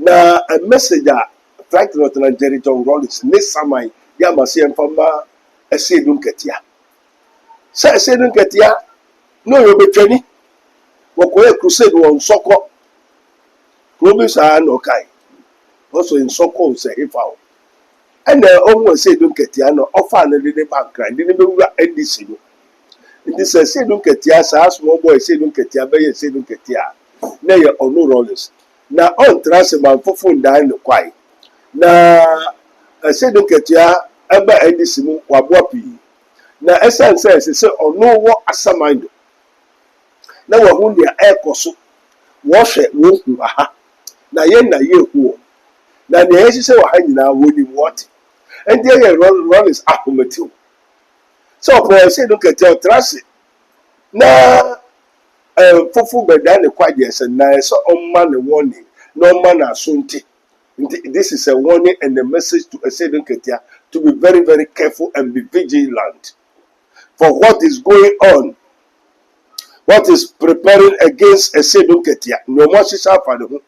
na a message a Frank Norton and Jerry John Rollins ne samai ya masi mfama esedun ketia sa esedun ketia no yo betwani wokoye crusade won soko probisa no kai also in soko say ifao and omo esedun ketia no offer na de bankra de be wura NDC no ndi say esedun ketia sa small boy esedun ketia be esedun ketia na ye Onu Rollins na on trust man fofo ndan no kwai na esedun ketia ebe NDC mu wabo api na essence say Onu wo asamando na wahu ndia ekoso wo hwe wo hu aha na ye hu na ne yesi wa ha nyina wo ni what and there Rollins akomati so for esedun ketia trust na fufu beda ne kwaje se na so omma ne warning no man asunti. This is a warning and a message to Esedun Ketia to be very, very careful and be vigilant for what is going on, what is preparing against Esedun Ketia. No more shisha for the